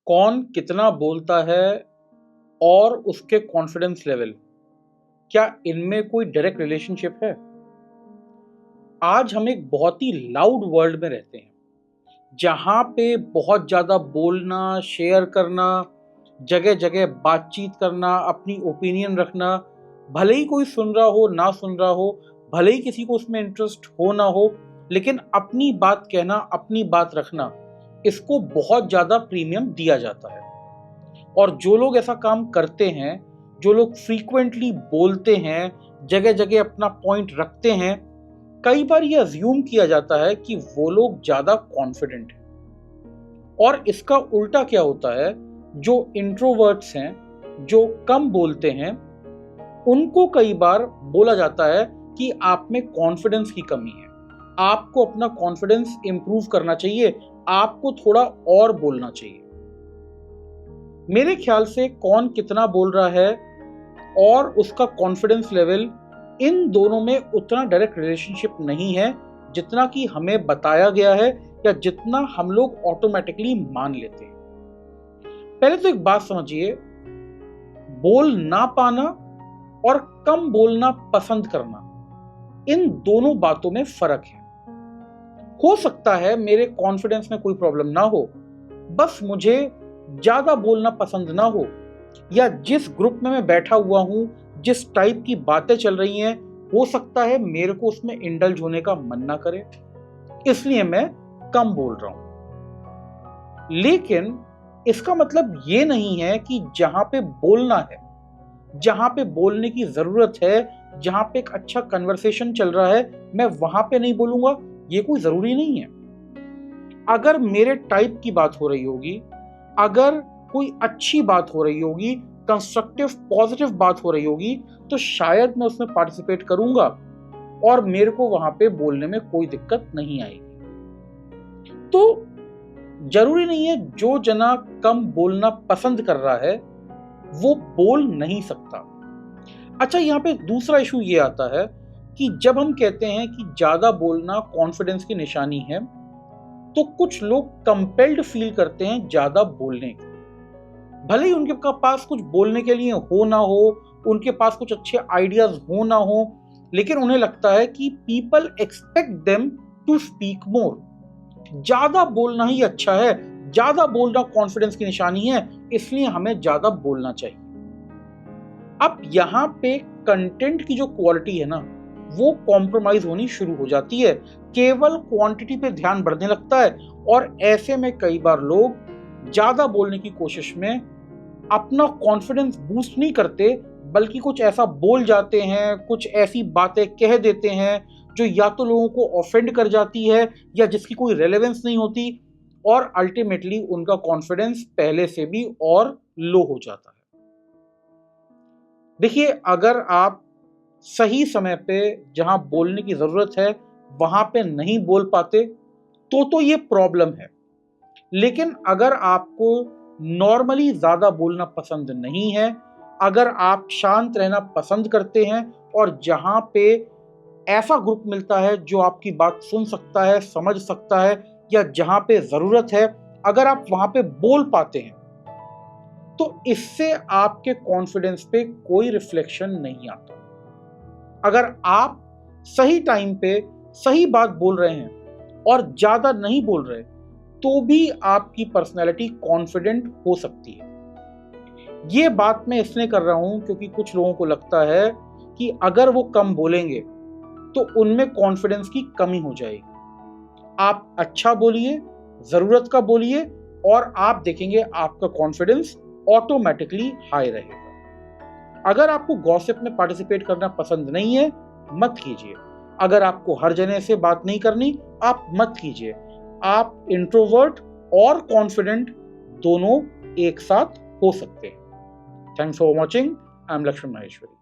कौन कितना बोलता है और उसके कॉन्फिडेंस लेवल, क्या इनमें कोई डायरेक्ट रिलेशनशिप है? आज हम एक बहुत ही लाउड वर्ल्ड में रहते हैं, जहां पे बहुत ज्यादा बोलना, शेयर करना, जगह जगह बातचीत करना, अपनी ओपिनियन रखना, भले ही कोई सुन रहा हो ना सुन रहा हो, भले ही किसी को उसमें इंटरेस्ट हो ना हो, लेकिन अपनी बात कहना, अपनी बात रखना, इसको बहुत ज्यादा प्रीमियम दिया जाता है। और जो लोग ऐसा काम करते हैं, जो लोग फ्रीक्वेंटली बोलते हैं, जगह जगह अपना पॉइंट रखते हैं, कई बार ये अज्यूम किया जाता है कि वो लोग ज्यादा कॉन्फिडेंट हैं। और इसका उल्टा क्या होता है, जो इंट्रोवर्ट्स हैं, जो कम बोलते हैं, उनको कई बार बोला जाता है कि आप में कॉन्फिडेंस की कमी है, आपको अपना कॉन्फिडेंस इंप्रूव करना चाहिए, आपको थोड़ा और बोलना चाहिए। मेरे ख्याल से कौन कितना बोल रहा है और उसका कॉन्फिडेंस लेवल, इन दोनों में उतना डायरेक्ट रिलेशनशिप नहीं है जितना कि हमें बताया गया है या जितना हम लोग ऑटोमेटिकली मान लेते हैं। पहले तो एक बात समझिए, बोल ना पाना और कम बोलना पसंद करना, इन दोनों बातों में फर्क है। हो सकता है मेरे कॉन्फिडेंस में कोई प्रॉब्लम ना हो, बस मुझे ज्यादा बोलना पसंद ना हो, या जिस ग्रुप में मैं बैठा हुआ हूं, जिस टाइप की बातें चल रही हैं, हो सकता है मेरे को उसमें इंडल्ज होने का मन ना करे, इसलिए मैं कम बोल रहा हूं। लेकिन इसका मतलब ये नहीं है कि जहां पे बोलना है, जहां पे बोलने की जरूरत है, जहां पे एक अच्छा कन्वर्सेशन चल रहा है, मैं वहां पे नहीं बोलूंगा, ये कोई जरूरी नहीं है। अगर मेरे टाइप की बात हो रही होगी, अगर कोई अच्छी बात हो रही होगी, कंस्ट्रक्टिव पॉजिटिव बात हो रही होगी, तो शायद मैं उसमें पार्टिसिपेट करूंगा और मेरे को वहां पे बोलने में कोई दिक्कत नहीं आएगी। तो जरूरी नहीं है जो जना कम बोलना पसंद कर रहा है वो बोल नहीं सकता। अच्छा, यहाँ पे दूसरा इशू ये आता है कि जब हम कहते हैं कि ज्यादा बोलना कॉन्फिडेंस की निशानी है, तो कुछ लोग कंपेल्ड फील करते हैं ज्यादा बोलने की। भले ही उनके पास कुछ बोलने के लिए हो ना हो, उनके पास कुछ अच्छे आइडियाज हो ना हो, लेकिन उन्हें लगता है कि people expect them to speak more. ज्यादा बोलना ही अच्छा है, ज्यादा बोलना कॉन्फिडेंस की निशानी है, इसलिए हमें ज्यादा बोलना चाहिए। अब यहां पे कंटेंट की जो क्वालिटी है ना, वो कॉम्प्रोमाइज होनी शुरू हो जाती है, केवल क्वांटिटी पे ध्यान बढ़ने लगता है। और ऐसे में कई बार लोग ज्यादा बोलने की कोशिश में अपना कॉन्फिडेंस बूस्ट नहीं करते, बल्कि कुछ ऐसा बोल जाते हैं, कुछ ऐसी बातें कह देते हैं जो या तो लोगों को ऑफेंड कर जाती है या जिसकी कोई रेलेवेंस नहीं होती, और अल्टीमेटली उनका कॉन्फिडेंस पहले से भी और लो हो जाता है। देखिए, अगर आप सही समय पे जहां बोलने की जरूरत है वहां पे नहीं बोल पाते तो ये प्रॉब्लम है। लेकिन अगर आपको नॉर्मली ज्यादा बोलना पसंद नहीं है, अगर आप शांत रहना पसंद करते हैं और जहां पे ऐसा ग्रुप मिलता है जो आपकी बात सुन सकता है, समझ सकता है, या जहां पे जरूरत है अगर आप वहां पे बोल पाते हैं, तो इससे आपके कॉन्फिडेंस पे कोई रिफ्लेक्शन नहीं आता। अगर आप सही टाइम पे सही बात बोल रहे हैं और ज्यादा नहीं बोल रहे, तो भी आपकी पर्सनैलिटी कॉन्फिडेंट हो सकती है। ये बात मैं इसलिए कर रहा हूं क्योंकि कुछ लोगों को लगता है कि अगर वो कम बोलेंगे तो उनमें कॉन्फिडेंस की कमी हो जाएगी। आप अच्छा बोलिए, जरूरत का बोलिए, और आप देखेंगे आपका कॉन्फिडेंस ऑटोमेटिकली हाई रहेगा। अगर आपको गॉसिप में पार्टिसिपेट करना पसंद नहीं है, मत कीजिए। अगर आपको हर जने से बात नहीं करनी, आप मत कीजिए। आप इंट्रोवर्ट और कॉन्फिडेंट दोनों एक साथ हो सकते हैं। Thanks for watching. I am Laxman Maheshwari.